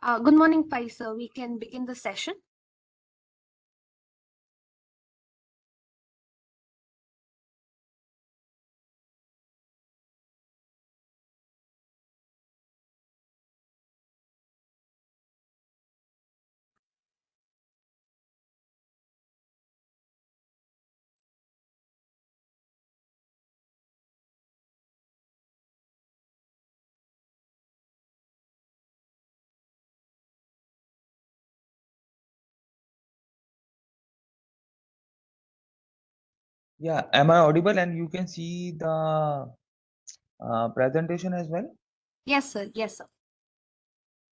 Good morning, Faisal. We can begin the session. Yeah, am I audible and you can see the presentation as well? Yes, sir. Yes, sir.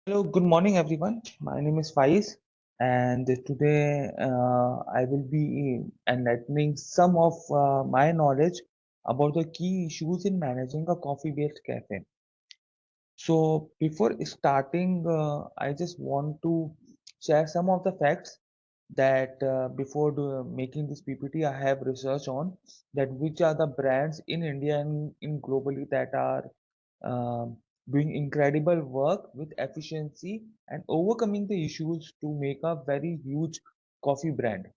Hello, good morning everyone. My name is Faiz and today I will be enlightening some of my knowledge about the key issues in managing a coffee-based cafe. So before starting, I just want to share some of the facts that making this PPT, I have researched on that which are the brands in India and in globally that are um, doing incredible work with efficiency and overcoming the issues to make a very huge coffee brand.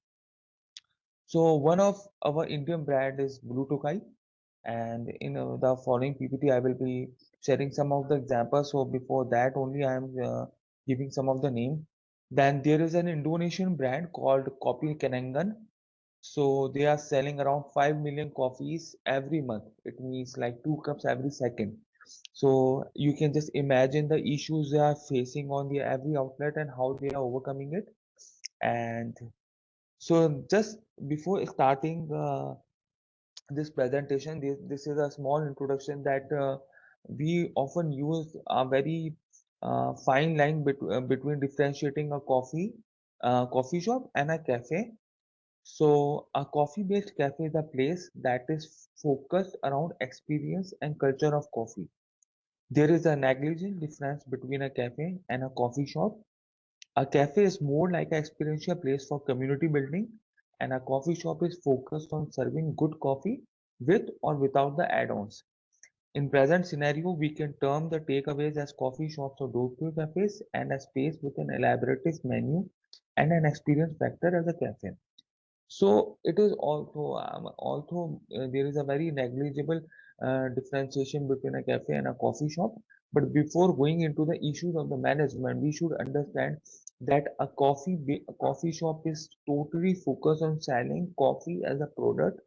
So one of our Indian brand is Blue Tokai, and in the following PPT, I will be sharing some of the examples. So before that, only I am giving some of the name. Then there is an Indonesian brand called Kopi Kenangan. So they are selling around 5 million coffees every month. It means like 2 cups every second. So you can just imagine the issues they are facing on the every outlet and how they are overcoming it. And so just before starting this presentation, this is a small introduction that we often use a very fine line between differentiating a coffee shop and a cafe. So a coffee-based cafe is a place that is focused around experience and culture of coffee. There is a negligible difference between a cafe and a coffee shop. A cafe is more like an experiential place for community building, and a coffee shop is focused on serving good coffee with or without the add-ons. In present scenario, we can term the takeaways as coffee shops or door-to cafes and a space with an elaborate menu and an experience factor as a cafe. So it is also there is a very negligible differentiation between a cafe and a coffee shop. But before going into the issues of the management, we should understand that a coffee shop is totally focused on selling coffee as a product,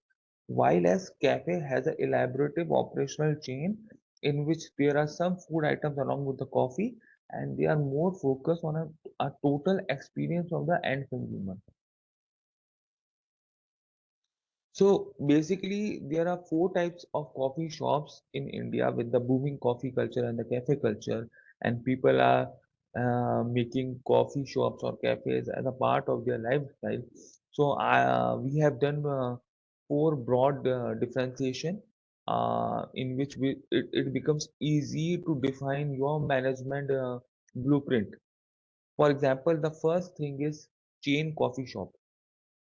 while as cafe has an elaborative operational chain in which there are some food items along with the coffee, and they are more focused on a total experience of the end consumer. So basically, there are four types of coffee shops in India with the booming coffee culture and the cafe culture, and people are making coffee shops or cafes as a part of their lifestyle. So we have done four broad differentiation in which it becomes easy to define your management blueprint. For example, the first thing is chain coffee shop.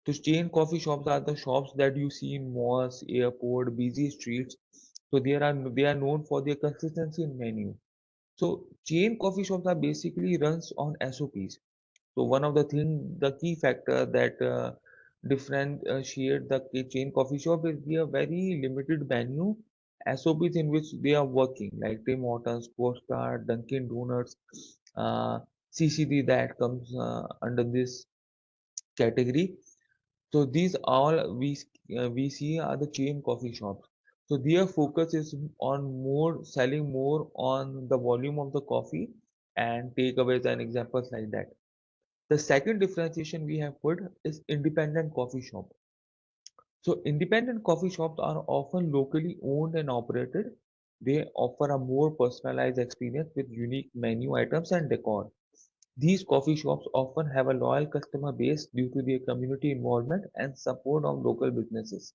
So chain coffee shops are the shops that you see in malls, airport, busy streets. So they are known for their consistency in menu. So chain coffee shops are basically runs on SOPs. So one of the key factor that differentiate the chain coffee shop is their very limited menu SOPs in which they are working, like Tim Hortons, Costa, Dunkin' Donuts, uh, CCD that comes under this category. So these all we see are the chain coffee shops. So their focus is on more selling more on the volume of the coffee and takeaways and examples like that. The second differentiation we have put is independent coffee shop. So independent coffee shops are often locally owned and operated. They offer a more personalized experience with unique menu items and decor. These coffee shops often have a loyal customer base due to their community involvement and support of local businesses.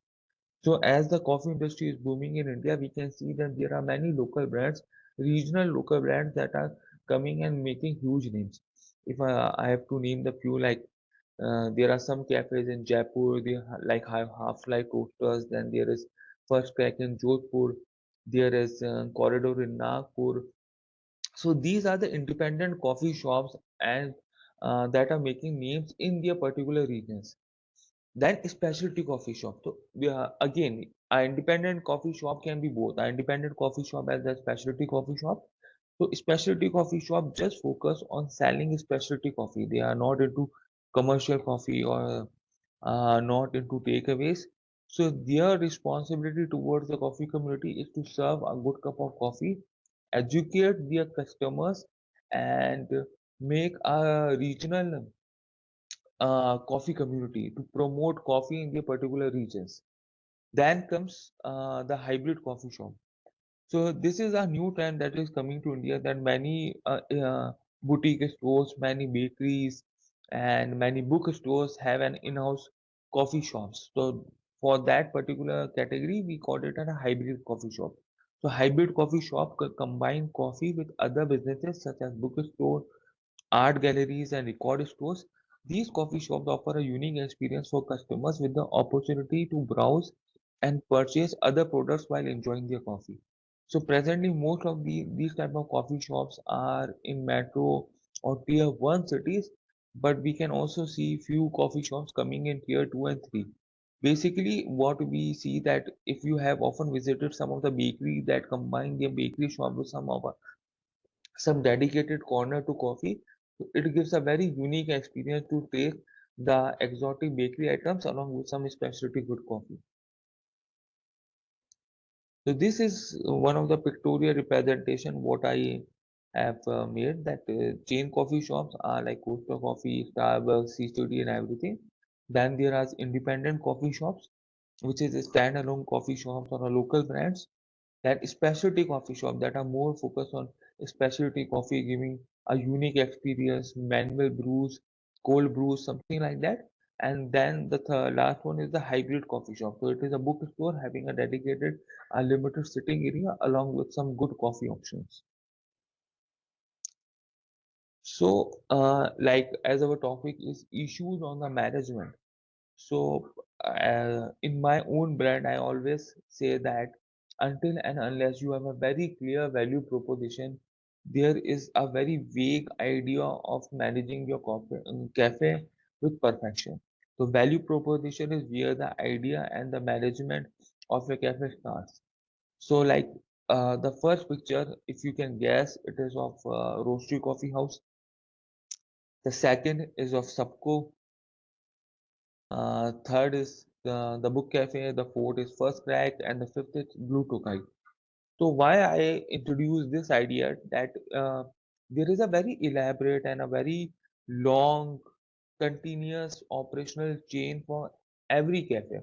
So as the coffee industry is booming in India, we can see that there are many local brands, regional local brands that are coming and making huge names. If I have to name the few, like there are some cafes in Jaipur, they like have half-life toasters. Then there is First Crack in Jodhpur. There is Corridor in Nagpur. So these are the independent coffee shops and that are making names in their particular regions. Then specialty coffee shop. So again, an independent coffee shop can be both. An independent coffee shop as a specialty coffee shop. So specialty coffee shop just focus on selling specialty coffee. They are not into commercial coffee or not into takeaways. So their responsibility towards the coffee community is to serve a good cup of coffee, educate their customers, and make a regional coffee community to promote coffee in their particular regions. Then comes the hybrid coffee shop. So this is a new trend that is coming to India, that many boutique stores, many bakeries, and many bookstores have an in-house coffee shops. So for that particular category, we call it a hybrid coffee shop. So hybrid coffee shop combine coffee with other businesses such as bookstore, art galleries, and record stores. These coffee shops offer a unique experience for customers with the opportunity to browse and purchase other products while enjoying their coffee. So presently, most of these type of coffee shops are in metro or tier one cities, but we can also see few coffee shops coming in tier two and three. Basically, what we see that if you have often visited some of the bakery that combine their bakery shop with some dedicated corner to coffee, so it gives a very unique experience to taste the exotic bakery items along with some specialty good coffee. So this is one of the pictorial representation what I have made, that chain coffee shops are like Costa Coffee, Starbucks, CCD and everything. Then there are independent coffee shops, which is a standalone coffee shops or a local brands. That specialty coffee shop that are more focused on specialty coffee, giving a unique experience, manual brews, cold brews, something like that. And then the last one is the hybrid coffee shop. So it is a bookstore having a dedicated limited sitting area along with some good coffee options. So like as our topic is issues on the management. So, in my own brand, I always say that until and unless you have a very clear value proposition, there is a very vague idea of managing your cafe with perfection. So, value proposition is where the idea and the management of your cafe starts. So, like the first picture, if you can guess, it is of Roastery Coffee House. The second is of Subco. Third is the Book Cafe, the fourth is First Crack, and the fifth is Blue Tokai. So why I introduce this idea that there is a very elaborate and a very long continuous operational chain for every cafe.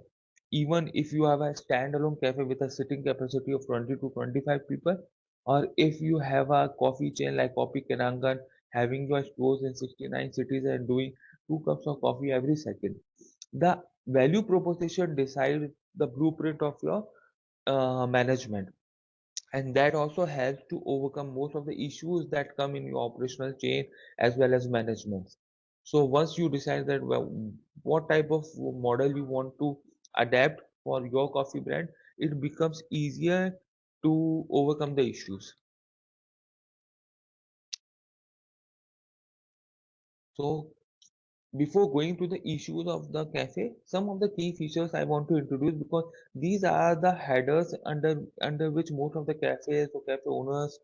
Even if you have a standalone cafe with a sitting capacity of 20 to 25 people, or if you have a coffee chain like Coffee Kirangan having your stores in 69 cities and doing 2 cups of coffee every second, the value proposition decides the blueprint of your management, and that also helps to overcome most of the issues that come in your operational chain as well as management. So once you decide that, well, what type of model you want to adapt for your coffee brand, it becomes easier to overcome the issues. So before going to the issues of the cafe, some of the key features I want to introduce, because these are the headers under which most of the cafes or cafe owners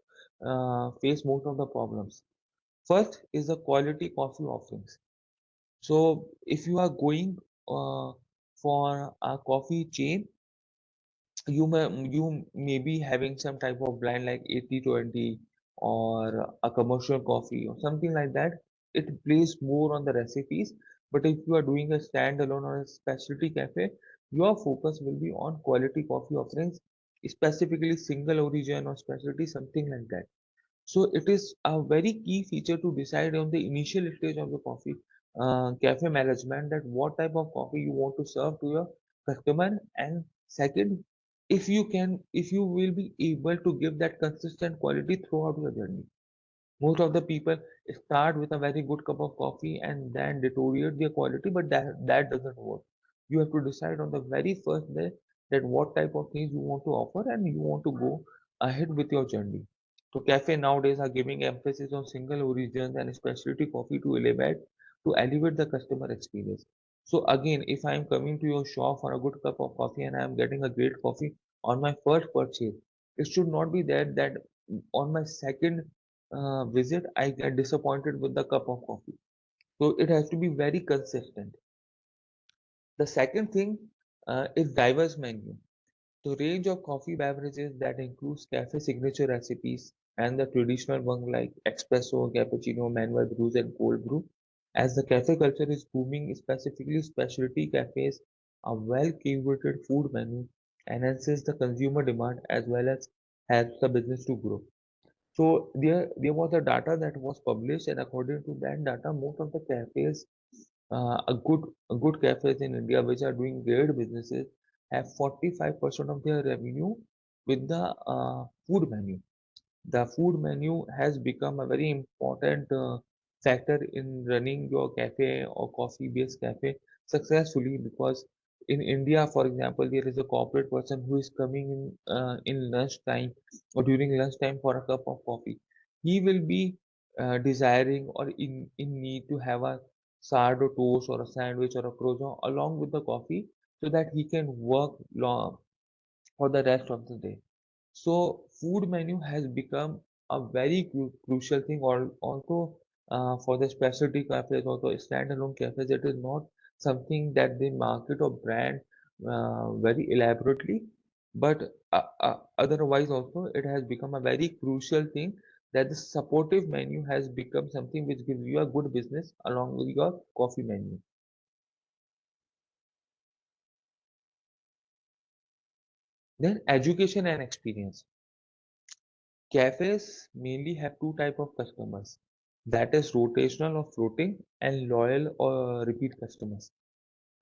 face most of the problems. First is the quality coffee offerings. So if you are going uh, for a coffee chain, you may be having some type of blend like 80-20 or a commercial coffee or something like that. It plays more on the recipes. But if you are doing a standalone or a specialty cafe, your focus will be on quality coffee offerings, specifically single origin or specialty, something like that. So it is a very key feature to decide on the initial stage of the coffee cafe management, that what type of coffee you want to serve to your customer. And second, if you will be able to give that consistent quality throughout your journey. Most of the people start with a very good cup of coffee and then deteriorate their quality, but that doesn't work. You have to decide on the very first day that what type of things you want to offer and you want to go ahead with your journey. So cafe nowadays are giving emphasis on single origins and specialty coffee to elevate the customer experience. So again, if I am coming to your shop for a good cup of coffee and I am getting a great coffee on my first purchase, it should not be that on my second visit I get disappointed with the cup of coffee. So it has to be very consistent. The second thing is diverse menu. The range of coffee beverages that includes cafe signature recipes and the traditional one like espresso, cappuccino, manual brews, and cold brew. As the cafe culture is booming, specifically specialty cafes, a well-curated food menu enhances the consumer demand as well as helps the business to grow. So there was a data that was published, and according to that data, most of the cafes, a good cafes in India which are doing great businesses have 45% of their revenue with the food menu. The food menu has become a very important factor in running your cafe or coffee-based cafe successfully, because in India, for example, there is a corporate person who is coming in lunchtime or during lunchtime for a cup of coffee. He will be desiring or in need to have a sourdough toast or a sandwich or a croissant along with the coffee so that he can work long for the rest of the day. So food menu has become a very crucial thing. Also, for the specialty cafes, also standalone cafes, it is not something that they market or brand very elaborately, but otherwise also it has become a very crucial thing that the supportive menu has become something which gives you a good business along with your coffee menu. Then education and experience. Cafes mainly have two type of customers, that is rotational or floating and loyal or repeat customers.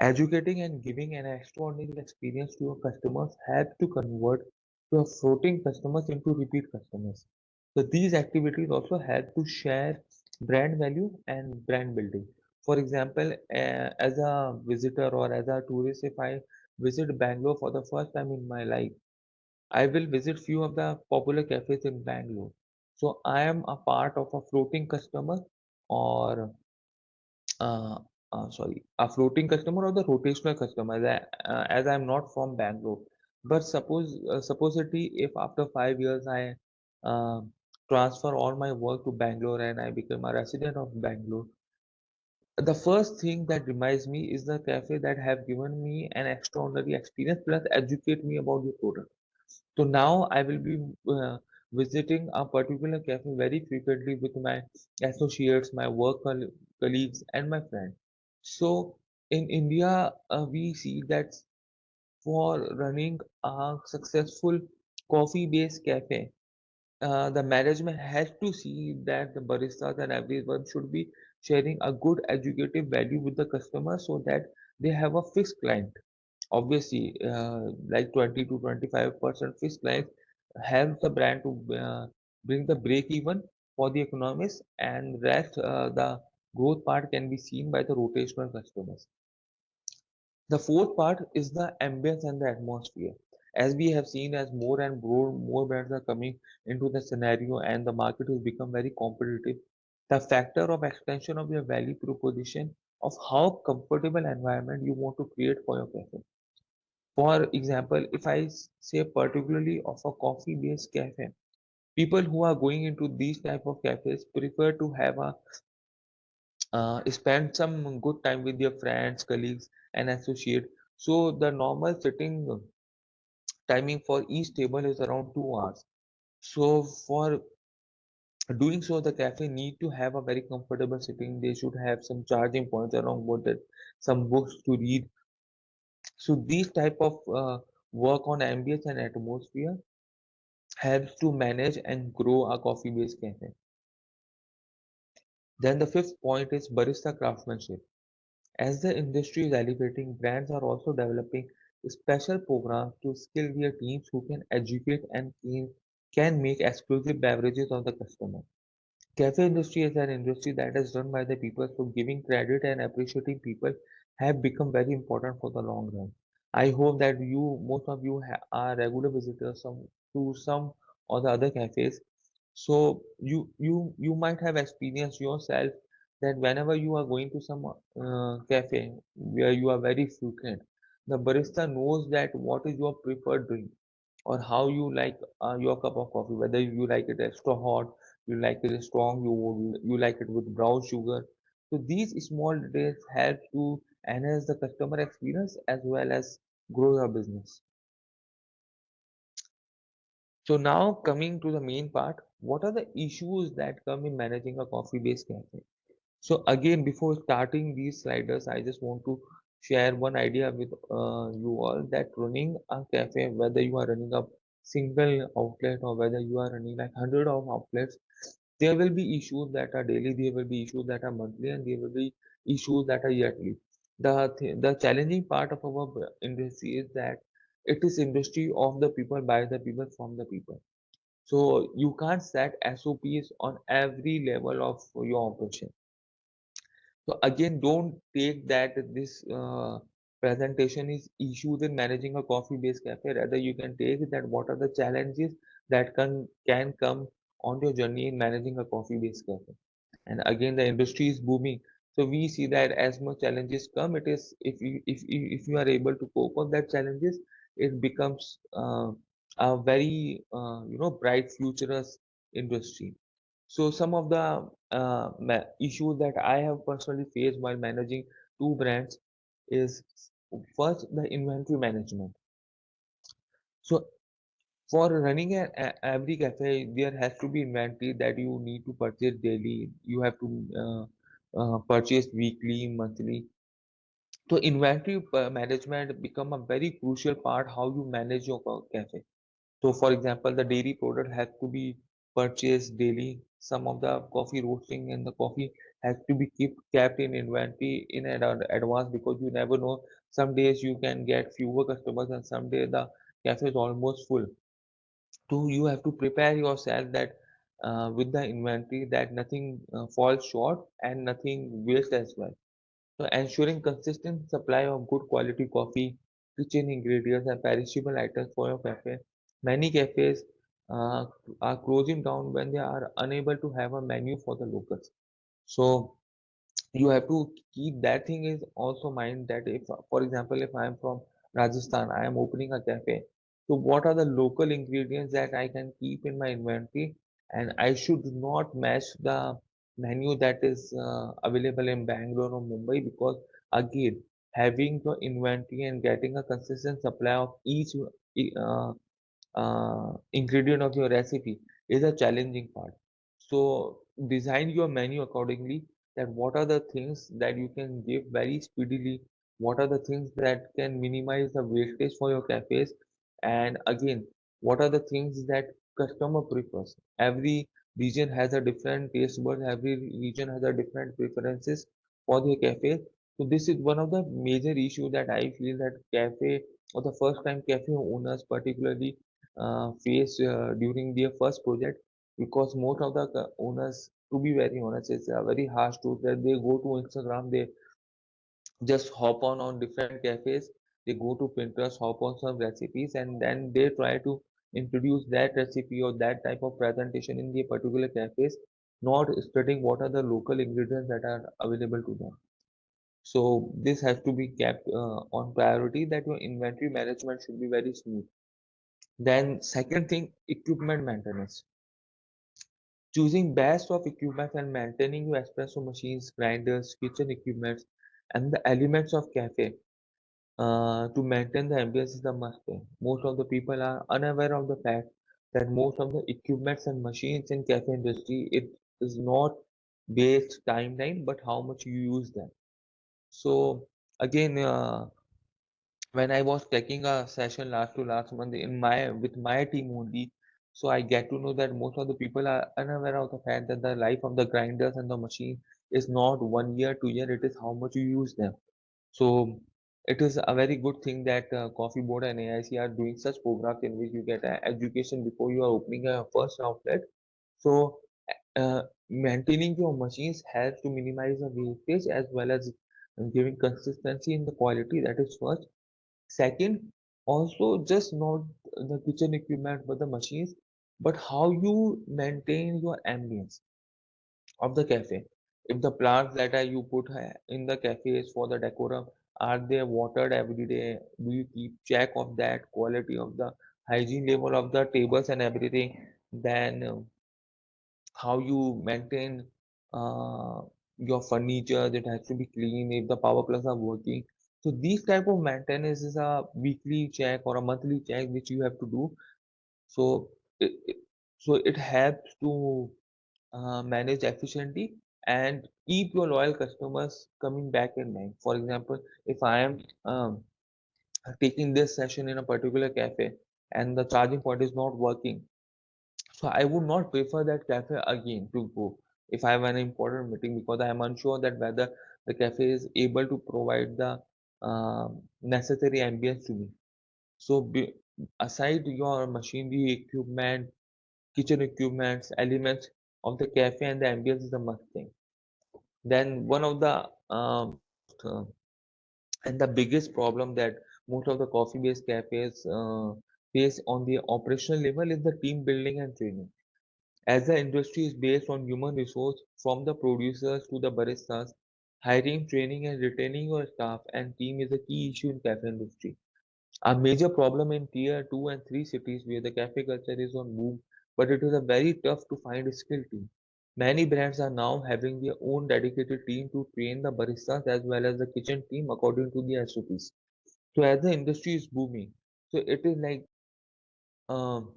Educating and giving an extraordinary experience to your customers help to convert your floating customers into repeat customers. So these activities also help to share brand value and brand building. For example, as a visitor or as a tourist, if I visit Bangalore for the first time in my life, I will visit few of the popular cafes in Bangalore. So I am a part of a floating customer or uh, a floating customer or the rotational customer as I'm not from Bangalore. But supposedly if after 5 years I uh, transfer all my work to Bangalore and I become a resident of Bangalore, the first thing that reminds me is the cafe that have given me an extraordinary experience plus educate me about the product. So now I will be visiting a particular cafe very frequently with my associates, my colleagues, and my friends. So in India, we see that for running a successful coffee-based cafe, the management has to see that the baristas and everyone should be sharing a good educative value with the customer so that they have a fixed client. Obviously, like 20 to 25% fixed clients help the brand to bring the break even for the economics, and rest the growth part can be seen by the rotational customers. The fourth part is the ambience and the atmosphere. As we have seen, as more brands are coming into the scenario and the market has become very competitive, the factor of extension of your value proposition of how comfortable environment you want to create for your cafe. For example, if I say particularly of a coffee-based cafe, people who are going into these type of cafes prefer to have a spend some good time with their friends, colleagues, and associate. So the normal sitting timing for each table is around 2 hours. So for doing so, the cafe need to have a very comfortable sitting. They should have some charging points around board that some books to read. So these type of work on ambience and atmosphere helps to manage and grow a coffee-based cafe. Then the fifth point is barista craftsmanship. As the industry is elevating, brands are also developing special programs to skill their teams who can educate and can make exclusive beverages on the customer. Cafe industry is an industry that is run by the people, so giving credit and appreciating people have become very important for the long run. I hope that most of you are regular visitors to some or the other cafes. So you might have experienced yourself that whenever you are going to some cafe where you are very frequent, the barista knows that what is your preferred drink or how you like your cup of coffee, whether you like it extra hot, you like it strong, you like it with brown sugar. So these small details help to enhance the customer experience as well as grow your business. So now coming to the main part, what are the issues that come in managing a coffee-based cafe? So again, before starting these sliders, I just want to share one idea with you all that running a cafe, whether you are running a single outlet or whether you are running like hundred of outlets, there will be issues that are daily, there will be issues that are monthly, and there will be issues that are yearly. The challenging part of our industry is that it is industry of the people, by the people, from the people. So you can't set SOPs on every level of your operation. So again, don't take that this presentation is issues in managing a coffee-based cafe. Rather, you can take that what are the challenges that can come on your journey in managing a coffee-based cafe. And again, the industry is booming. So we see that as much challenges come, it is if you are able to cope up that challenges, it becomes a very bright futurist industry. So some of the issues that I have personally faced while managing two brands is first the inventory management. So for running every cafe, there has to be inventory that you need to purchase daily. You have to purchase weekly, monthly. So inventory management become a very crucial part how you manage your cafe. So, for example, the dairy product has to be purchased daily. Some of the coffee roasting and the coffee has to be kept in inventory in advance because you never know. Some days you can get fewer customers, and some days the cafe is almost full. So you have to prepare yourself that with the inventory that nothing falls short and nothing waste as well. So ensuring consistent supply of good quality coffee, kitchen ingredients, and perishable items for your cafe. Many cafes uh, are closing down when they are unable to have a menu for the locals. So you have to keep that thing is also mind that if for example if I am from Rajasthan, I am opening a cafe, so what are the local ingredients that I can keep in my inventory, and I should not match the menu that is available in Bangalore or Mumbai, because again having the inventory and getting a consistent supply of each uh, ingredient of your recipe is a challenging part. So design your menu accordingly, that what are the things that you can give very speedily, what are the things that can minimize the wastage for your cafes, and again, what are the things that customer prefers. Every region has a different taste buds, every region has a different preferences for their cafes. So this is one of the major issues that I feel that cafe or the first time cafe owners particularly face during their first project, because most of the owners, to be very honest, it's a very harsh truth that they go to Instagram, they just hop on different cafes, they go to Pinterest, hop on some recipes, and then they try to introduce that recipe or that type of presentation in the particular cafes, not studying what are the local ingredients that are available to them. So this has to be kept on priority, that your inventory management should be very smooth. Then second thing, equipment maintenance. Choosing best of equipment and maintaining your espresso machines, grinders, kitchen equipments, and the elements of cafe to maintain the ambience is a must thing. Most of the people are unaware of the fact that most of the equipments and machines in cafe industry, it is not based timeline but how much you use them. So again, when I was taking a session last to last month in my with my team only, so I get to know that most of the people are unaware of the fact that the life of the grinders and the machine is not 1 year, 2 year, it is how much you use them. So it is a very good thing that Coffee Board and AIC are doing such programs in which you get education before you are opening a first outlet. So maintaining your machines helps to minimize the wastage as well as giving consistency in the quality. That is first. Second, also just not the kitchen equipment but the machines. but how you maintain your ambience of the cafe. If the plants that are you put in the cafes for the decorum, are they watered every day? Do you keep check of that quality of the hygiene level of the tables and everything? Then how you maintain uh, your furniture, that has to be clean if the power plugs are working. So these type of maintenance is a weekly check or a monthly check which you have to do. So it helps to manage efficiently and keep your loyal customers coming back in mind. For example, if I am taking this session in a particular cafe and the charging point is not working, so I would not prefer that cafe again to go if I have an important meeting, because I am unsure that whether the cafe is able to provide the necessary ambience to me. So aside your machinery equipment, kitchen equipments, elements of the cafe and the ambience is the must thing. Then one of the most and the biggest problem that most of the coffee-based cafes face on the operational level is the team building and training. As the industry is based on human resource from the producers to the baristas, hiring, training, and retaining your staff and team is a key issue in cafe industry. A major problem in tier 2 and 3 cities where the cafe culture is on boom, but it is a very tough to find a skilled team. Many brands are now having their own dedicated team to train the baristas as well as the kitchen team according to the SOPs. So as the industry is booming, so it is like um,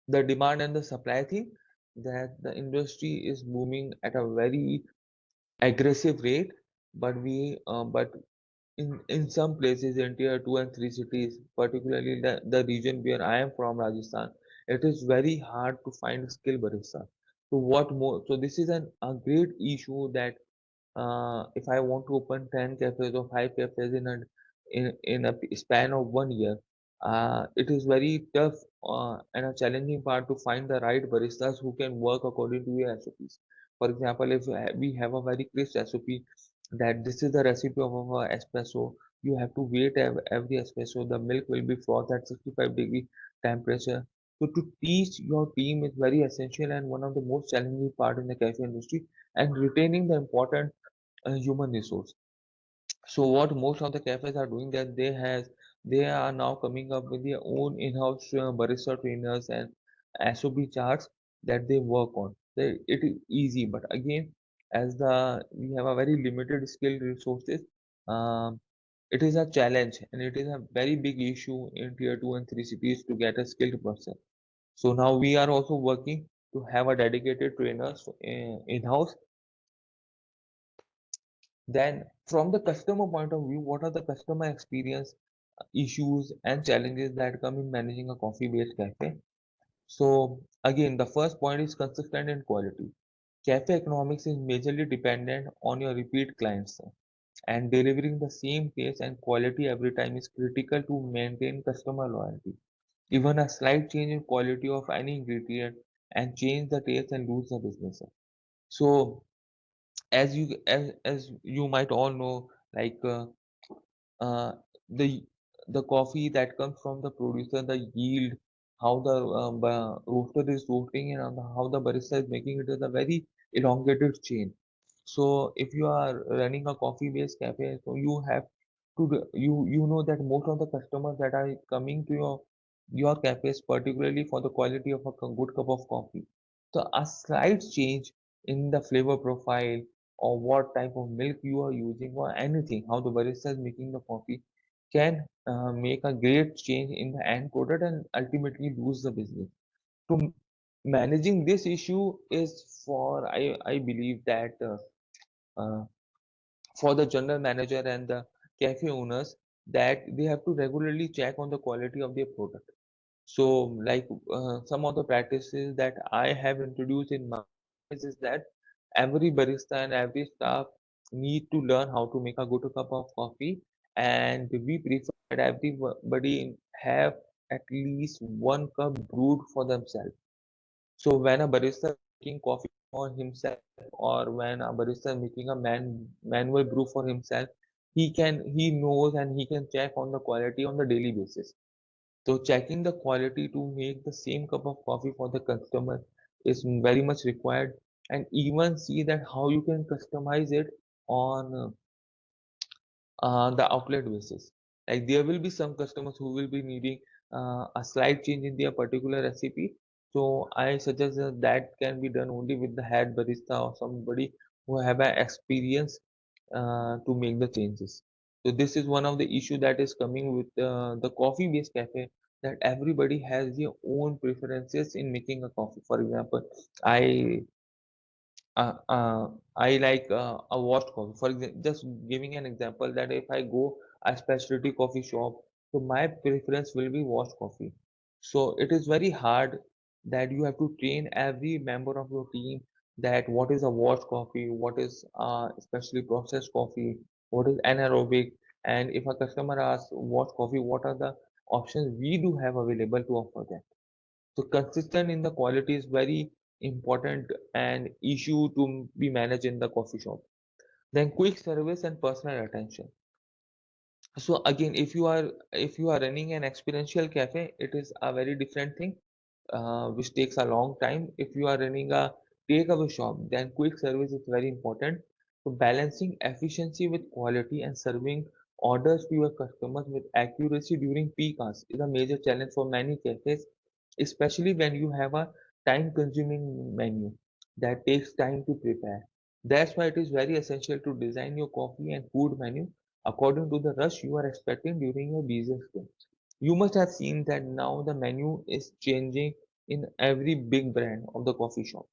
the demand and the supply thing, that the industry is booming at a very aggressive rate, but in some places in tier 2 and 3 cities, particularly the region where I am from, Rajasthan, it is very hard to find skilled barista. So what more? So this is a great issue that if I want to open 10 cafes or 5 cafes in a span of 1 year, it is very tough and a challenging part to find the right baristas who can work according to your SOPs. For example, if we have a very crisp SOP that this is the recipe of our espresso, you have to wait every espresso. The milk will be frothed at 65-degree temperature. So to teach your team is very essential and one of the most challenging part in the cafe industry, and retaining the important human resource. So what most of the cafes are doing, that they are now coming up with their own in-house barista trainers and SOP charts that they work on. It is easy, but again, as the we have a very limited skilled resources, um, it is a challenge and it is a very big issue in tier 2 and 3 cities to get a skilled person. So now we are also working to have a dedicated trainers in-house. Then, from the customer point of view, what are the customer experience issues and challenges that come in managing a coffee-based cafe? So, again, the first point is consistent in quality. Cafe economics is majorly dependent on your repeat clients, and delivering the same taste and quality every time is critical to maintain customer loyalty. Even a slight change in quality of any ingredient and change the taste and lose the business. So, as you might all know, like uh, the the coffee that comes from the producer, the yield, how the roaster is roasting, and how the barista is making it is a very elongated chain. So if you are running a coffee-based cafe, so you have to you know that most of the customers that are coming to your cafes, particularly for the quality of a good cup of coffee. So a slight change in the flavor profile or what type of milk you are using or anything, how the barista is making the coffee can make a great change in the end product and ultimately lose the business. So managing this issue is for I believe that uh, for the general manager and the cafe owners, that they have to regularly check on the quality of their product. So, like some of the practices that I have introduced in my cafes is that every barista and every staff need to learn how to make a good cup of coffee, and we prefer that everybody have at least one cup brewed for themselves. So when a barista is making coffee for himself, or when a barista is making a manual brew for himself, he knows and he can check on the quality on the daily basis. So checking the quality to make the same cup of coffee for the customer is very much required, and even see that how you can customize it on the outlet basis. Like there will be some customers who will be needing a slight change in their particular recipe. So I suggest that that can be done only with the head barista or somebody who have an experience to make the changes. So this is one of the issue that is coming with the coffee-based cafe, that everybody has their own preferences in making a coffee. For example, I uh, uh, I like a washed coffee. For example, just giving an example that if I go a specialty coffee shop, so my preference will be washed coffee. So it is very hard that you have to train every member of your team that what is a washed coffee, what is especially processed coffee, what is anaerobic, and if a customer asks washed coffee, what are the options we do have available to offer them. So consistent in the quality is very important and issue to be managed in the coffee shop. Then quick service and personal attention. So again, if you are running an experiential cafe, it is a very different thing, which takes a long time. If you are running a takeaway shop, then quick service is very important. So balancing efficiency with quality and serving orders to your customers with accuracy during peak hours is a major challenge for many cafes, especially when you have a time-consuming menu that takes time to prepare. That's why it is very essential to design your coffee and food menu according to the rush you are expecting during your busiest day. You must have seen that now the menu is changing in every big brand of the coffee shop.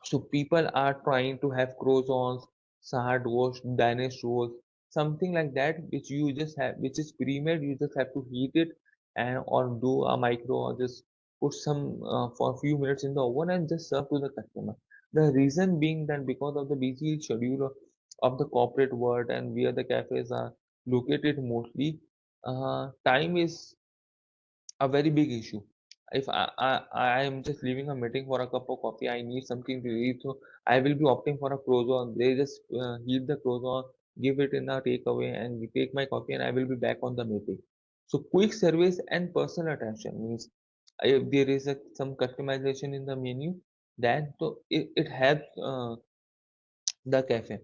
So people are trying to have croissants, sourdoughs, Danish rolls, something like that, which you just have, which is pre-made. You just have to heat it and or do a micro or just put some for a few minutes in the oven and just serve to the customer. The reason being that because of the busy schedule of the corporate world and where the cafes are located mostly, time is a very big issue. If I am just leaving a meeting for a cup of coffee, I need something to eat, so I will be opting for a croissant. They just heat the croissant, give it in a takeaway, and we take my coffee, and I will be back on the meeting. So quick service and personal attention means if there is some customization in the menu, then so it helps the cafe.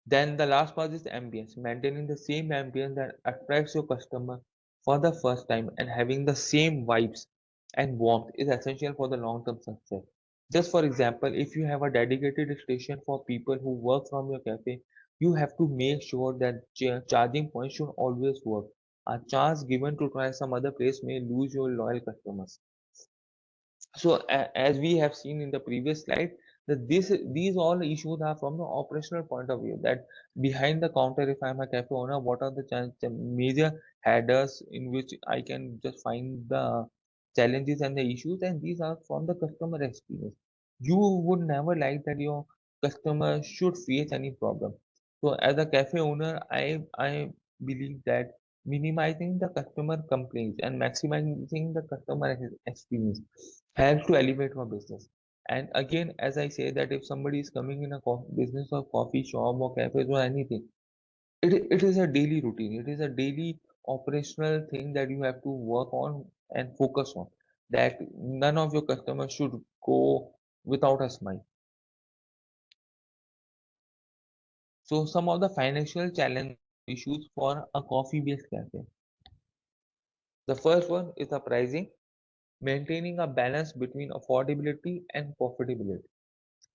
Then the last part is ambience. Maintaining the same ambience that attracts your customer for the first time and having the same vibes and warmth is essential for the long-term success. Just for example, if you have a dedicated station for people who work from your cafe, you have to make sure that charging points should always work. A chance given to try some other place may lose your loyal customers. So as we have seen in the previous slide, that these all issues are from the operational point of view. That behind the counter, if I'm a cafe owner, what are the major headers in which I can just find the challenges and the issues, and these are from the customer experience. You would never like that your customer should face any problem. So as a cafe owner, I believe that minimizing the customer complaints and maximizing the customer experience helps to elevate my business. And again, as I say that if somebody is coming in a business of coffee shop or cafes or anything, it is a daily routine. It is a daily operational thing that you have to work on and focus on. That none of your customers should go without a smile. So some of the financial challenges or issues for a coffee-based cafe. The first one is the pricing, maintaining a balance between affordability and profitability.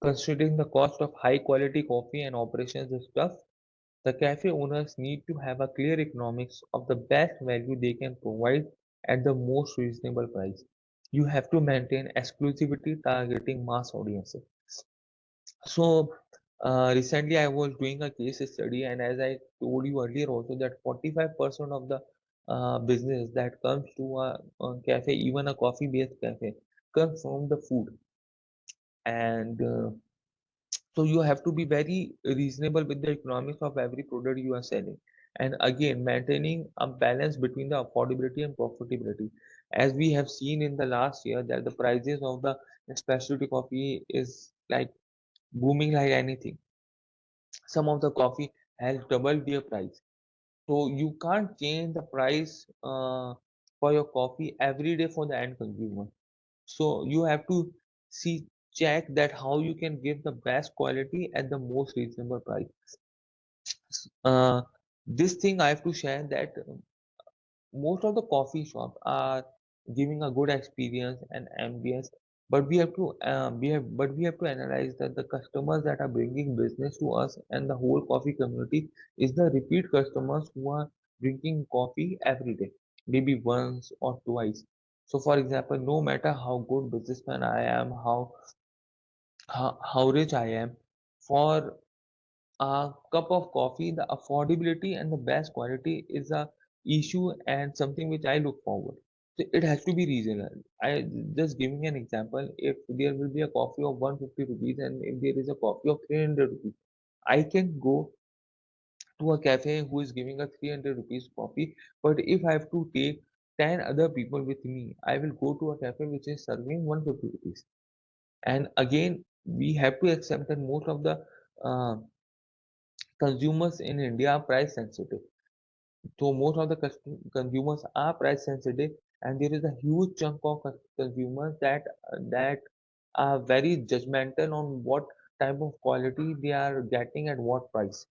Considering the cost of high quality coffee and operations is tough, the cafe owners need to have a clear economics of the best value they can provide at the most reasonable price. You have to maintain exclusivity targeting mass audiences. So recently I was doing a case study, and as I told you earlier also that 45% of the business that comes to a cafe, even a coffee based cafe, comes from the food. And so you have to be very reasonable with the economics of every product you are selling. And again, maintaining a balance between the affordability and profitability. As we have seen in the last year that the prices of the specialty coffee is like booming like anything. Some of the coffee has doubled their price. So you can't change the price for your coffee every day for the end consumer. So you have to see check that how you can give the best quality at the most reasonable price. Uh, this thing I have to share that most of the coffee shops are giving a good experience and ambience, but we have to analyze that the customers that are bringing business to us and the whole coffee community is the repeat customers who are drinking coffee every day, maybe once or twice. So for example, no matter how good businessman I am, how rich I am, for a cup of coffee, the affordability and the best quality is a issue and something which I look forward. So it has to be reasonable. I just giving an example. If there will be a coffee of 150 rupees and if there is a coffee of 300 rupees, I can go to a cafe who is giving a 300 rupees coffee. But if I have to take 10 other people with me, I will go to a cafe which is serving 150 rupees. And again, we have to accept that most of the uh, consumers in India are price sensitive. So most of the consumers are price sensitive, and there is a huge chunk of consumers that are very judgmental on what type of quality they are getting at what price.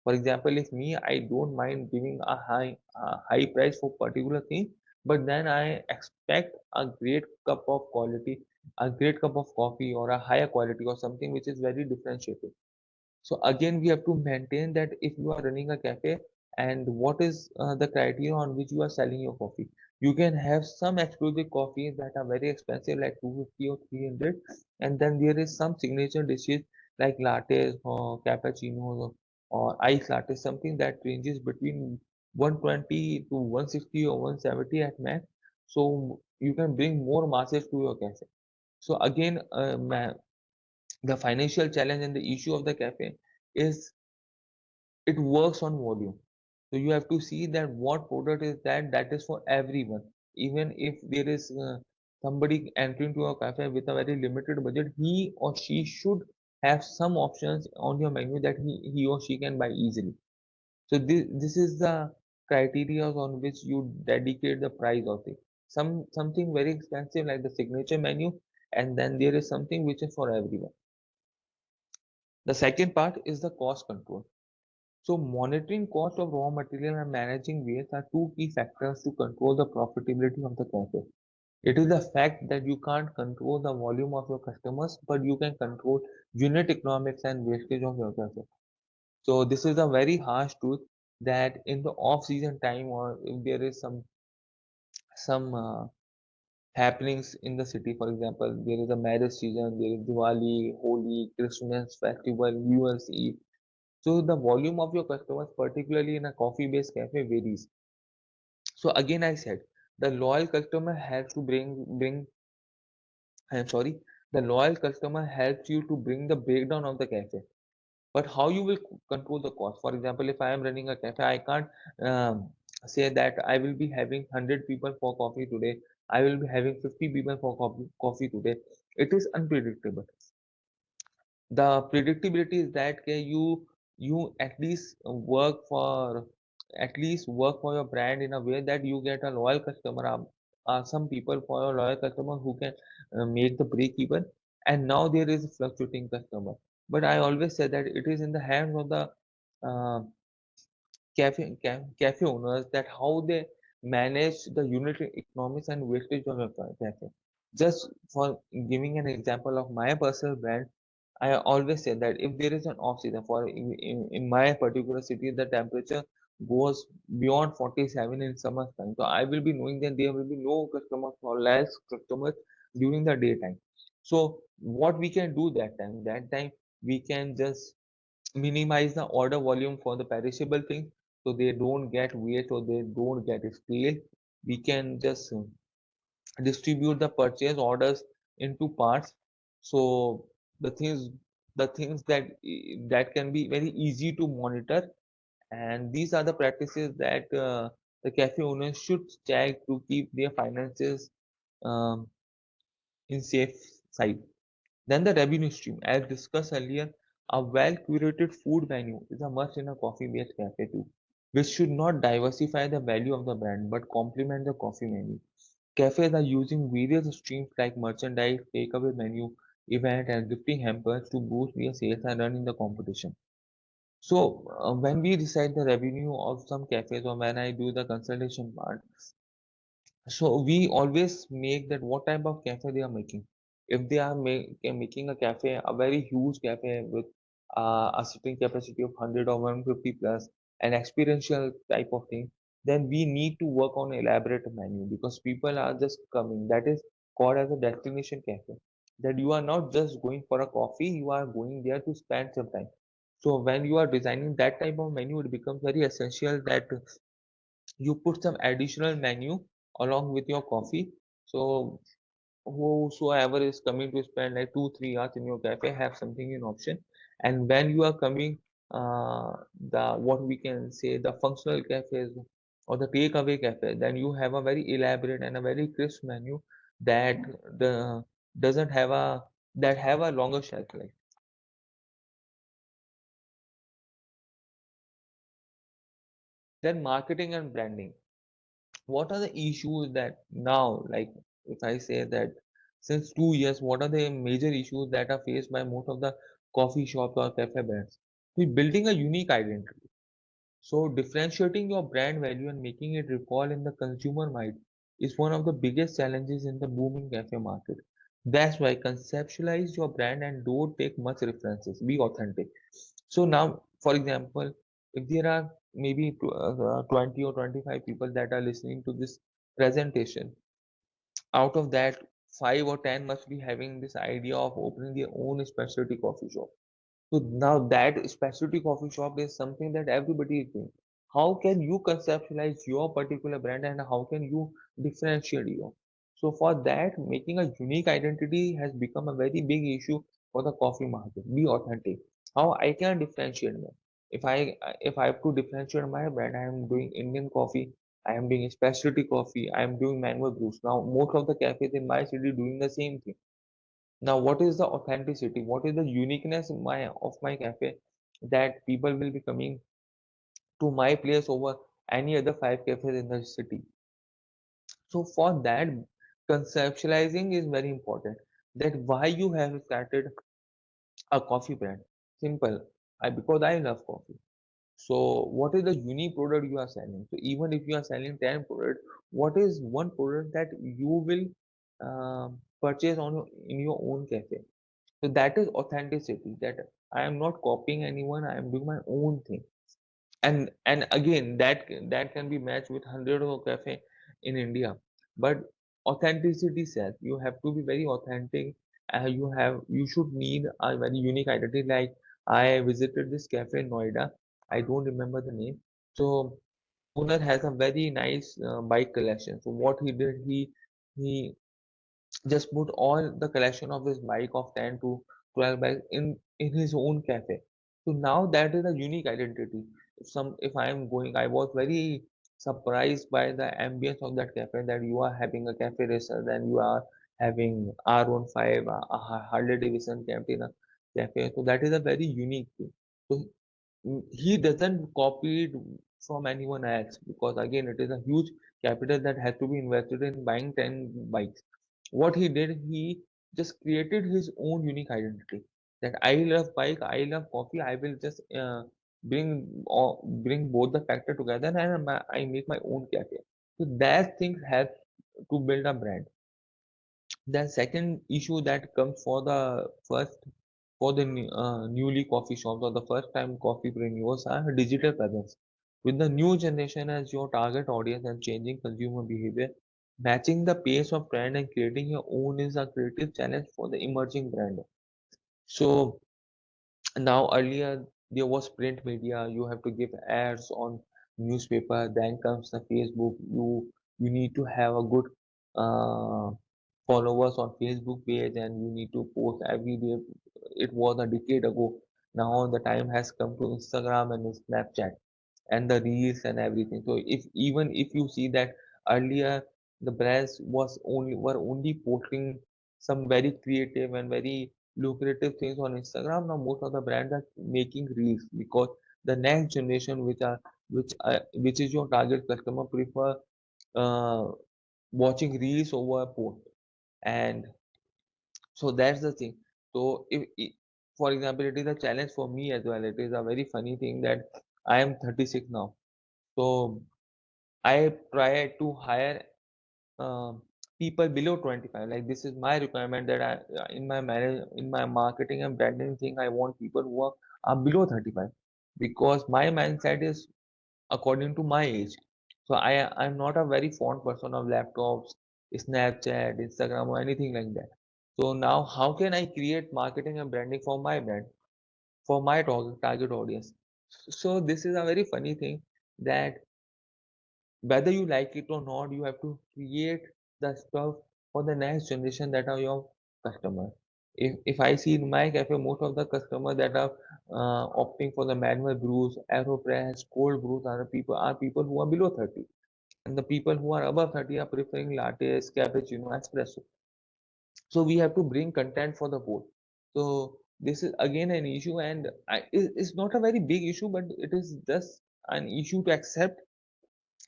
For example, if me, I don't mind giving a high price for particular thing, but then I expect a great cup of quality, a great cup of coffee, or a higher quality, or something which is very differentiated. So again, we have to maintain that if you are running a cafe and what is the criteria on which you are selling your coffee. You can have some exclusive coffees that are very expensive like 250 or 300, and then there is some signature dishes like lattes or cappuccinos or ice lattes, something that ranges between 120 to 160 or 170 at max. So you can bring more masses to your cafe. So again, the financial challenge and the issue of the cafe is it works on volume. So you have to see that what product is that is for everyone. Even if there is somebody entering to a cafe with a very limited budget, he or she should have some options on your menu that he or she can buy easily. So this is the criteria on which you dedicate the price of it. Something very expensive like the signature menu, and then there is something which is for everyone. The second part is the cost control. So monitoring cost of raw material and managing waste are two key factors to control the profitability of the cafe. It is the fact that you can't control the volume of your customers, but you can control unit economics and wastage of your cafe. So this is a very harsh truth that in the off-season time or if there is some happenings in the city, for example, there is a marriage season, there is Diwali, Holi, Christmas festival, New Year's Eve. So the volume of your customers, particularly in a coffee-based cafe, varies. So again, I said the loyal customer helps to bring. I'm sorry, the loyal customer helps you to bring the breakdown of the cafe. But how you will control the cost? For example, if I am running a cafe, I can't say that I will be having 100 people for coffee today. I will be having 50 people for coffee today. It is unpredictable. The predictability is that you at least work for your brand in a way that you get a loyal customer, some people for your loyal customer who can make the break even, and now there is a fluctuating customer. But I always say that it is in the hands of the uh, cafe owners that how they manage the unit economics and wastage of a cafe. Just for giving an example of my personal brand, I always say that if there is an off season for in my particular city, the temperature goes beyond 47 in summer time. So I will be knowing that there will be no customers or less customers during the daytime. So what we can do that time we can just minimize the order volume for the perishable things so they don't get waste or they don't get stale. We can just distribute the purchase orders into parts, so the things the things that can be very easy to monitor, and these are the practices that the cafe owners should check to keep their finances um, in safe side. Then the revenue stream, as discussed earlier, a well curated food menu is a must in a coffee based cafe too. which should not diversify the value of the brand but complement the coffee menu. Cafes are using various streams like merchandise, takeaway menu, event, and gifting hampers to boost their sales and run in the competition. So, when we decide the revenue of some cafes or when I do the consultation part, so we always make that what type of cafe they are making. If they are making a cafe, a very huge cafe with a sitting capacity of 100 or 150 plus, an experiential type of thing, then we need to work on elaborate menu because people are just coming. That is called as a destination cafe. That you are not just going for a coffee, you are going there to spend some time. So when you are designing that type of menu, it becomes very essential that you put some additional menu along with your coffee. So whosoever is coming to spend like 2 3 hours in your cafe have something in option. And when you are coming, the what we can say the functional cafes or the takeaway cafe, then you have a very elaborate and a very crisp menu that the doesn't have a that have a longer shelf life. Then marketing and branding. What are the issues that now, like if I say that since 2 years, what are the major issues that are faced by most of the coffee shops or cafe brands? We building a unique identity. So differentiating your brand value and making it recall in the consumer mind is one of the biggest challenges in the booming cafe market. That's why conceptualize your brand and don't take much references. Be authentic. So now, for example, if there are maybe 20 or 25 people that are listening to this presentation, out of that, 5 or 10 must be having this idea of opening their own specialty coffee shop. So now that specialty coffee shop is something that everybody is doing. How can you conceptualize your particular brand and how can you differentiate you? So for that, making a unique identity has become a very big issue for the coffee market. Be authentic. How I can differentiate them? If I have to differentiate my brand, I am doing Indian coffee. I am doing specialty coffee. I am doing mango juice. Now most of the cafes in my city doing the same thing. Now, what is the authenticity? What is the uniqueness in my cafe that people will be coming to my place over any other 5 cafes in the city? So for that, conceptualizing is very important. That why you have started a coffee brand. Simple. Because I love coffee. So what is the unique product you are selling? So even if you are selling 10 products, what is one product that you will purchase in your own cafe? So that is authenticity. That I am not copying anyone. I am doing my own thing. And again, that can be matched with hundreds of cafe in India. But authenticity says you have to be very authentic. You should need a very unique identity. Like I visited this cafe in Noida. I don't remember the name. So the owner has a very nice bike collection. So what he did, he just put all the collection of his bike of 10 to 12 bikes in his own cafe. So now that is a unique identity. If I am going, I was very surprised by the ambience of that cafe, that you are having a cafe racer, then you are having R15, a Harley Davidson cafe in a cafe. So that is a very unique thing. So he doesn't copy it from anyone else, because again it is a huge capital that has to be invested in buying 10 bikes. What he did, he just created his own unique identity, that I love bike, I love coffee, I will just bring both the factor together and I make my own cafe. So that thing helps to build a brand. Then second issue that comes for the first for the newly coffee shops or the first time coffeepreneurs are digital presence. With the new generation as your target audience and changing consumer behavior, matching the pace of trend and creating your own is a creative challenge for the emerging brand. So now earlier there was print media, you have to give ads on newspaper, then comes the Facebook. You need to have a good uh, followers on Facebook page and you need to post every day. It was a decade ago. Now the time has come to Instagram and Snapchat and the reels and everything. So if you see that earlier the brands were only posting some very creative and very lucrative things on Instagram. Now most of the brands are making reels because the next generation which are which is your target customer prefer uh, watching reels over a post. And so that's the thing. So for example, it is a challenge for me as well. It is a very funny thing that I am 36 now. So I try to hire um, people below 25. Like this is my requirement that I in my manage in my marketing and branding thing, I want people who are below 35, because my mindset is according to my age. So I'm not a very fond person of laptops, Snapchat, Instagram, or anything like that. So now how can I create marketing and branding for my brand, for my target audience? So this is a very funny thing that whether you like it or not, you have to create the stuff for the next generation that are your customer. If I see in my cafe, most of the customers that are opting for the manual brews, aeropress, cold brews are people who are below 30, and the people who are above 30 are preferring lattes, cappuccino, espresso. So we have to bring content for the both. So this is again an issue, and it's not a very big issue, but it is just an issue to accept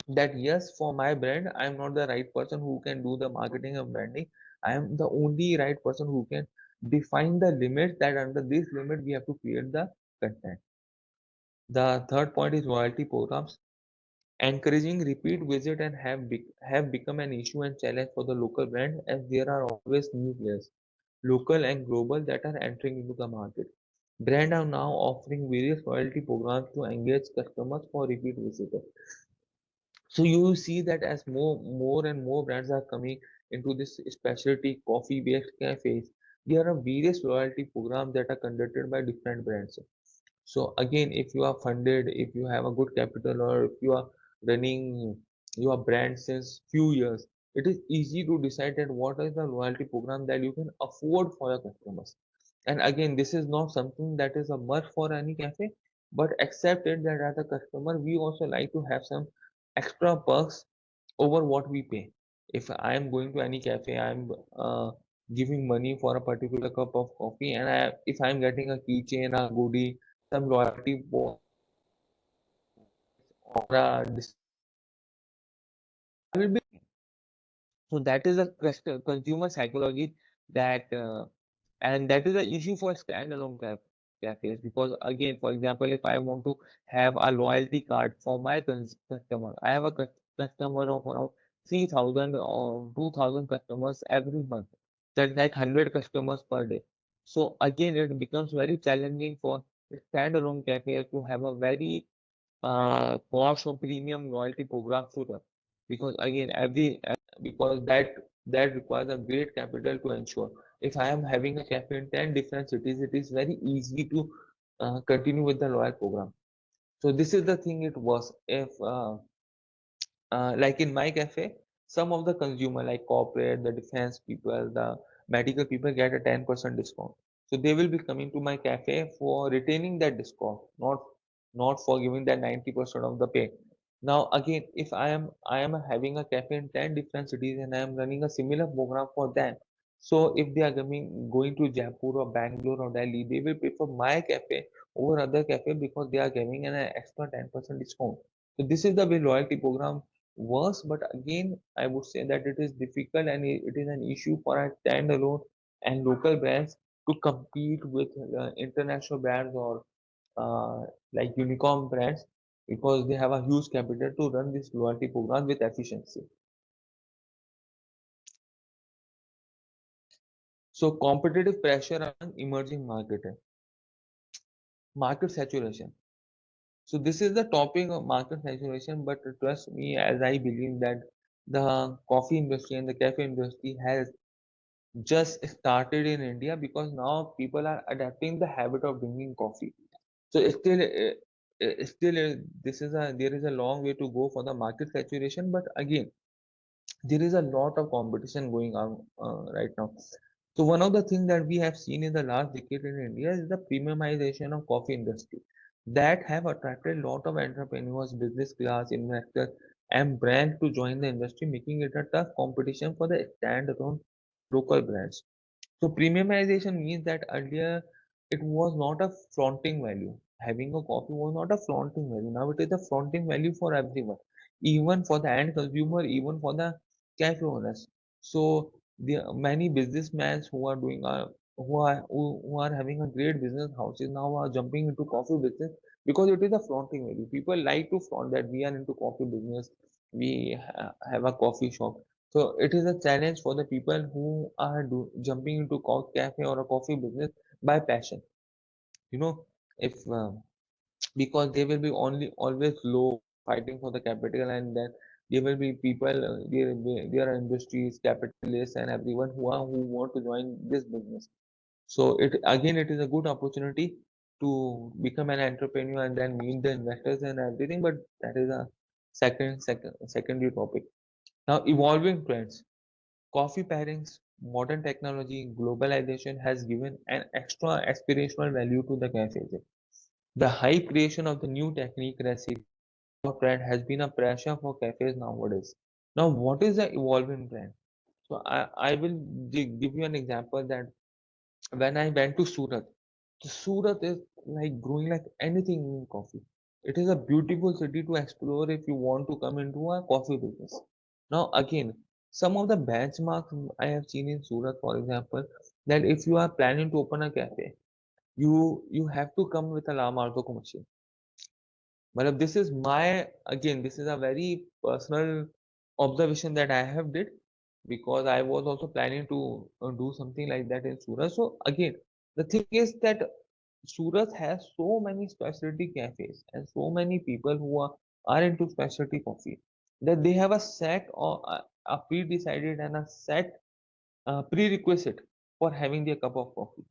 that yes, for my brand I'm not the right person who can do the marketing and branding. I am the only right person who can define the limits, that under this limit we have to create the content. The third point is loyalty programs. Encouraging repeat visit and have become an issue and challenge for the local brand, as there are always new players, local and global, that are entering into the market. Brands are now offering various loyalty programs to engage customers for repeat visitors. So you see that as more and more brands are coming into this specialty coffee based cafes, there are various loyalty programs that are conducted by different brands. So again, if you are funded, if you have a good capital, or if you are running your brand since few years, it is easy to decide that what is the loyalty program that you can afford for your customers. And again, this is not something that is a must for any cafe, but accept it that as a customer, we also like to have some extra perks over what we pay. If I am going to any cafe, I'm giving money for a particular cup of coffee, and if I'm getting a keychain, a goodie, some loyalty or a I will be. So that is a consumer psychology that and that is the issue for standalone cafes, because again, for example, if I want to have a loyalty card for my customer, I have a customer of around 3,000 or 2,000 customers every month. That's like 100 customers per day. So again, it becomes very challenging for standalone cafes to have a very cost or premium loyalty program to run, because again because that requires a great capital to ensure. If I am having a cafe in 10 different cities, it is very easy to continue with the loyal program. So this is the thing it was. If like in my cafe, some of the consumer like corporate, the defense people, the medical people get a 10% discount. So they will be coming to my cafe for retaining that discount, not for giving that 90% of the pay. Now again, if I am having a cafe in 10 different cities and I am running a similar program for them. So if they are going to Jaipur or Bangalore or Delhi, they will prefer my cafe over other cafe because they are giving an extra 10% discount. So this is the way loyalty program worse, but again, I would say that it is difficult and it is an issue for a standalone and local brands to compete with international brands or like unicorn brands, because they have a huge capital to run this loyalty program with efficiency. So competitive pressure on emerging market saturation. So this is the topic of market saturation, but trust me, as I believe that the coffee industry and the cafe industry has just started in India, because now people are adapting the habit of drinking coffee. So it's this is a there is a long way to go for the market saturation, but again, there is a lot of competition going on right now. So one of the things that we have seen in the last decade in India is the premiumization of coffee industry that have attracted a lot of entrepreneurs, business class investors, and brands to join the industry, making it a tough competition for the standalone local brands. So premiumization means that earlier it was not a flaunting value. having a coffee was not a flaunting value. Now it is a flaunting value for everyone, even for the end consumer, even for the cafe owners. So the many businessmen who are doing who are having a great business houses now are jumping into coffee business because it is a flaunting value. People like to flaunt that we are into coffee business, we have a coffee shop. So it is a challenge for the people who are jumping into cafe or a coffee business by passion. You know, if because they will be only always low fighting for the capital, and then there will be people, there are industries, capitalists, and everyone who want to join this business. So it again, it is a good opportunity to become an entrepreneur and then meet the investors and everything, but that is a secondary topic. Now, evolving trends, coffee pairings, modern technology, globalization has given an extra aspirational value to the cafes. The high creation of the new technique, recipe, or trend has been a pressure for cafes nowadays. Now, what is the evolving trend? So I will give you an example that when I went to Surat, the Surat is like growing like anything in coffee. It is a beautiful city to explore if you want to come into a coffee business. Now, again, some of the benchmarks I have seen in Surat, for example, that if you are planning to open a cafe, you have to come with a La Marzocco machine. Matlab, this is my again, this is a very personal observation that I have did because I was also planning to do something like that in Surat. So again, the thing is that Surat has so many specialty cafes and so many people who are into specialty coffee that they have a set or a pre-decided and a set prerequisite for having their cup of coffee.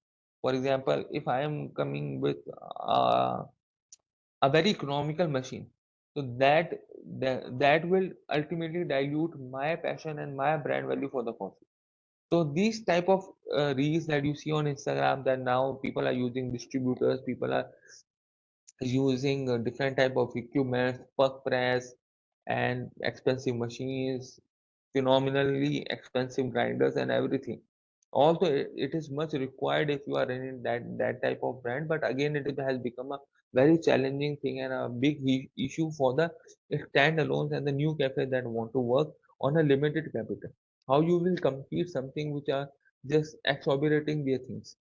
For example, if I am coming with a very economical machine, so that will ultimately dilute my passion and my brand value for the coffee. So these type of reels that you see on Instagram, that now people are using distributors, people are using different type of equipment, puck press, and expensive machines, phenomenally expensive grinders and everything. Also, it is much required if you are in that type of brand. But again, it has become a very challenging thing and a big issue for the standalones and the new cafes that want to work on a limited capital. How you will compete something which are just exorbiting their things.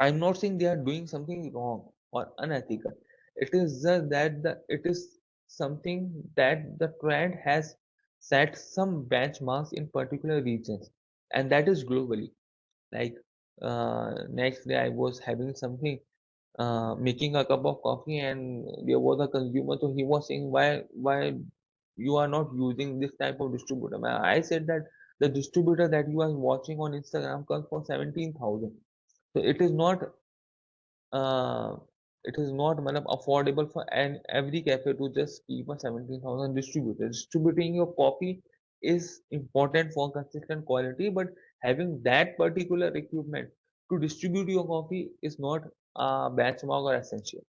I'm not saying they are doing something wrong or unethical. It is just that it is something that the trend has set some benchmarks in particular regions, and that is globally. Like next day, I was having something, making a cup of coffee, and there was a consumer. So he was saying, why you are not using this type of distributor? I said that the distributor that you are watching on Instagram comes for 17,000. So uh, it is not matlab, affordable for every cafe to just keep a 17,000 distributor. Distributing your coffee is important for consistent quality, but having that particular equipment to distribute your coffee is not a benchmark or essential.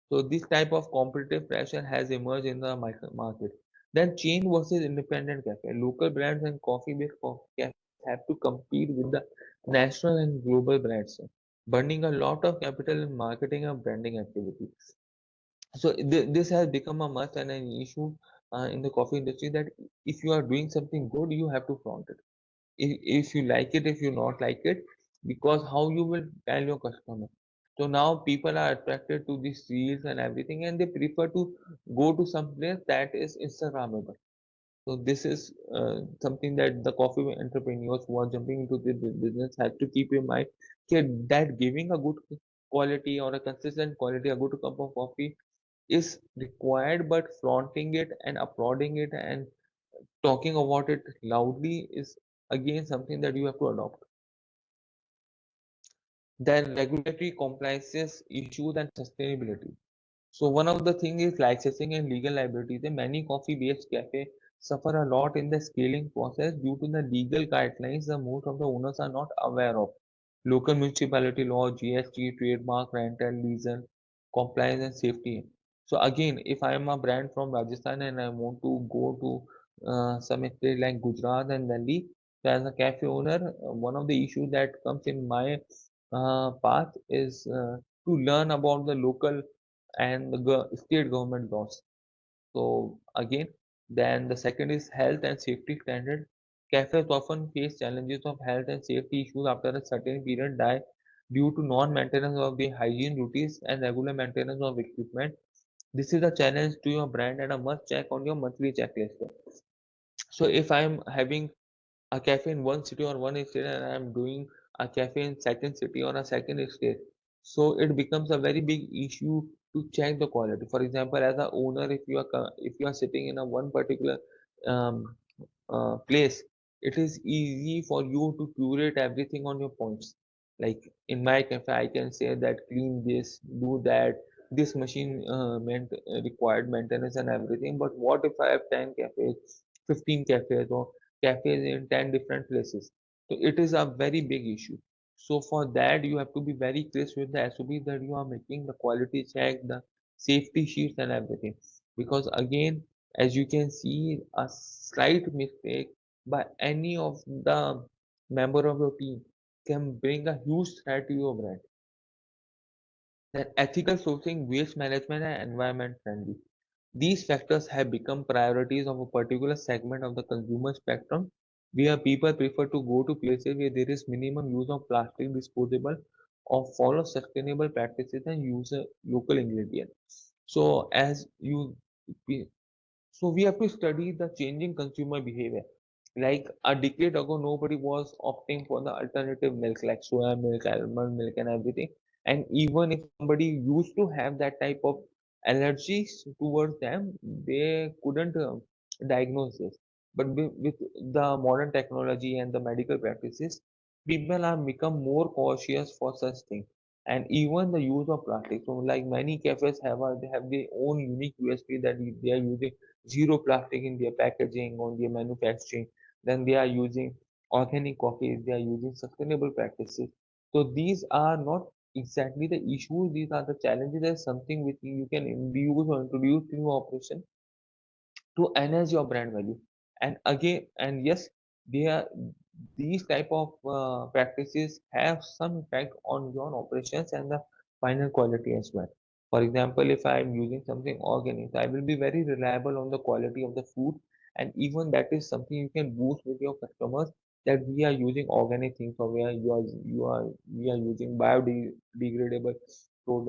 So this type of competitive pressure has emerged in the market. Then chain versus independent cafe. Local brands and coffee-based cafes have to compete with the national and global brands, burning a lot of capital in marketing and branding activities. So this has become a must and an issue in the coffee industry, that if you are doing something good, you have to flaunt it. If you like it, if you not like it, because how you will tell your customer. So now people are attracted to these reels and everything, and they prefer to go to some place that is Instagrammable. So this is something that the coffee entrepreneurs who are jumping into the business have to keep in mind, that giving a good quality or a consistent quality, a good cup of coffee is required, but flaunting it and applauding it and talking about it loudly is again something that you have to adopt. Then regulatory compliances issues and sustainability. So one of the thing is licensing and legal liability. The many coffee-based cafe suffer a lot in the scaling process due to the legal guidelines that most of the owners are not aware of. Local municipality law, GST, trademark, rental, legal, compliance and safety. So again, if I am a brand from Rajasthan and I want to go to some state like Gujarat and Delhi, so as a cafe owner, one of the issues that comes in my path is to learn about the local and the state government laws. So again, then the second is health and safety standard. Cafes often face challenges of health and safety issues after a certain period die due to non-maintenance of the hygiene routines and regular maintenance of equipment. This is a challenge to your brand and a must check on your monthly checklist. So if I'm having a cafe in one city or one state and I'm doing a cafe in second city or a second state, so it becomes a very big issue to check the quality. For example, as a owner, if you are sitting in a one particular um, place, it is easy for you to curate everything on your points. Like in my cafe, I can say that clean this, do that, this machine required maintenance and everything. But what if I have 10 cafes, 15 cafes, or cafes in 10 different places? So it is a very big issue. So for that, you have to be very crisp with the SOP that you are making the quality check, the safety sheets and everything. Because again, as you can see, a slight mistake by any of the member of your team can bring a huge threat to your brand. Then ethical sourcing, waste management, and environment friendly. These factors have become priorities of a particular segment of the consumer spectrum, where people prefer to go to places where there is minimum use of plastic disposable or follow sustainable practices and use a local ingredient. So as you so we have to study the changing consumer behavior. Like a decade ago, nobody was opting for the alternative milk like soya milk, almond milk, and everything. And even if somebody used to have that type of allergies towards them, they couldn't diagnose this. But with the modern technology and the medical practices, people are become more cautious for such things. And even the use of plastic. So, like many cafes they have their own unique USP that they are using zero plastic in their packaging or their manufacturing. Then they are using organic coffee, they are using sustainable practices. So these are not exactly the issues, these are the challenges. There's something which you can use or introduce in your operation to enhance your brand value. And again, and yes, they are these type of practices have some impact on your operations and the final quality as well. For example, if I am using something organic, I will be very reliable on the quality of the food, and even that is something you can boost with your customers that we are using organic things, or we are using biodegradable food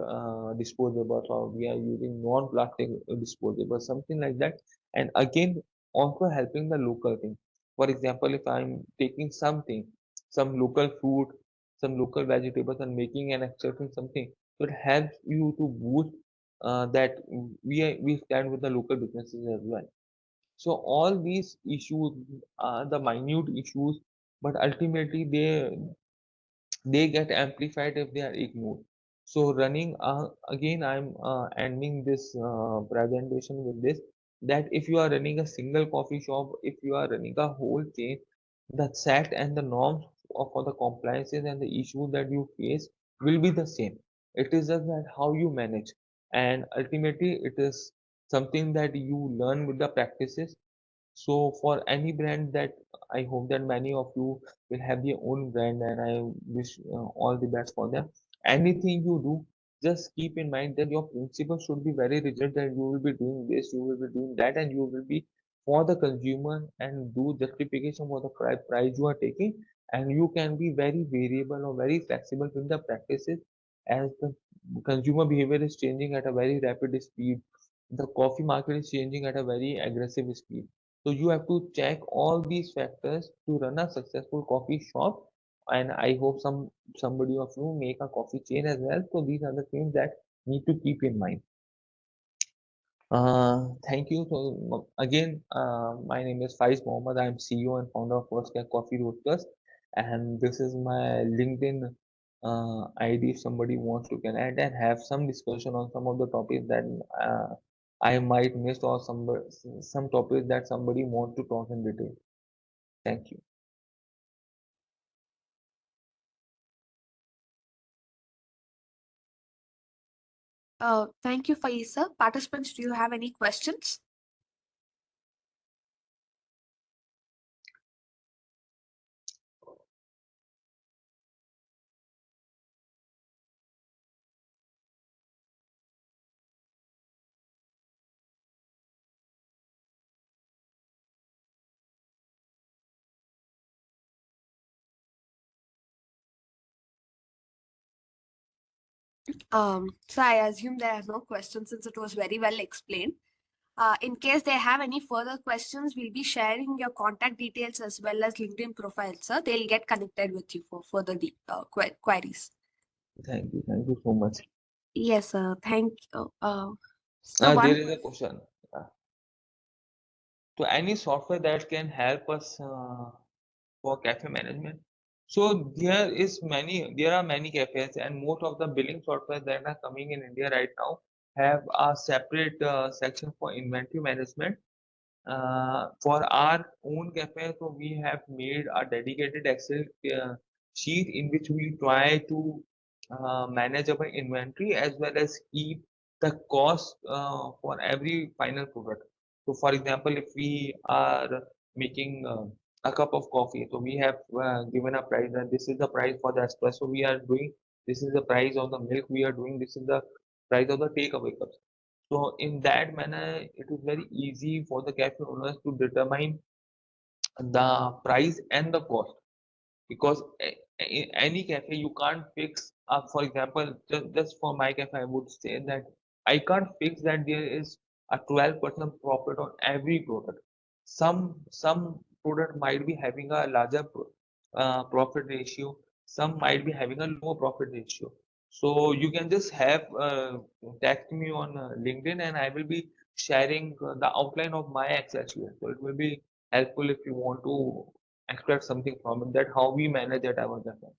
disposables, or we are using non-plastic disposables, something like that. And again, also helping the local thing. For example, if I'm taking something, some local fruit, some local vegetables, and making and extracting something, so it helps you to boost that we stand with the local businesses as well. So all these issues are the minute issues, but ultimately they get amplified if they are ignored. So running again, I'm ending this presentation with this, that if you are running a single coffee shop, if you are running a whole chain, the set and the norms for the compliances and the issues that you face will be the same. It is just that how you manage, and ultimately it is something that you learn with the practices. So for any brand, that I hope that many of you will have their own brand, and I wish all the best for them. Anything you do, just keep in mind that your principle should be very rigid, that you will be doing this, you will be doing that, and you will be for the consumer and do justification for the price you are taking. And you can be very variable or very flexible with the practices as the consumer behavior is changing at a very rapid speed. The coffee market is changing at a very aggressive speed. So you have to check all these factors to run a successful coffee shop. And I hope somebody of you make a coffee chain as well. So these are the things that need to keep in mind. Thank you. So again, my name is Faiz Mohammed. I'm CEO and founder of First Care Coffee Roasters, and this is my LinkedIn ID. If somebody wants to connect and have some discussion on some of the topics that I might miss, or some topics that somebody wants to talk in detail. Thank you. Thank you, Faisa. Participants, do you have any questions? So I assume there are no questions since it was very well explained. In case they have any further questions, we'll be sharing your contact details as well as LinkedIn profile, sir. They'll get connected with you for further queries. Thank you so much. Yes, sir. Thank you. So There one, is a question. So any software that can help us for cafe management. So there are many cafes, and most of the billing software that are coming in India right now have a separate section for inventory management. For our own cafe, so we have made a dedicated Excel sheet in which we try to manage our inventory as well as keep the cost for every final product. So, for example, if we are making a cup of coffee, so we have given a price, and this is the price for the espresso we are doing. This is the price of the milk we are doing. This is the price of the takeaway cups. So in that manner, it is very easy for the cafe owners to determine the price and the cost, because in any cafe you can't fix for example, just for my cafe I would say that I can't fix that there is a 12% profit on every product. Some product might be having a larger profit ratio, some might be having a lower profit ratio. So you can just have text me on LinkedIn, and I will be sharing the outline of my Excel sheet, so it will be helpful if you want to extract something from it, that how we manage at our cafe.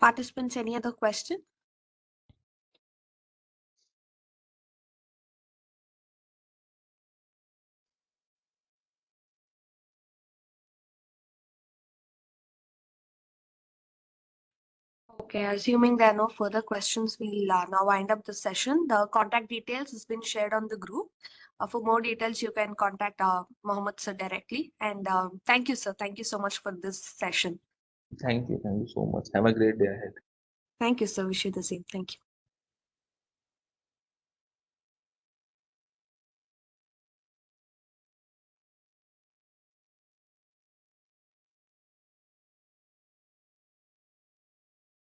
participants, any other question? Okay, assuming there are no further questions, we'll now wind up the session. The contact details has been shared on the group. For more details, you can contact Mohammed sir directly. And thank you, sir. Thank you so much for this session. Thank you so much. Have a great day ahead. Thank you, sir. Wish you the same. Thank you.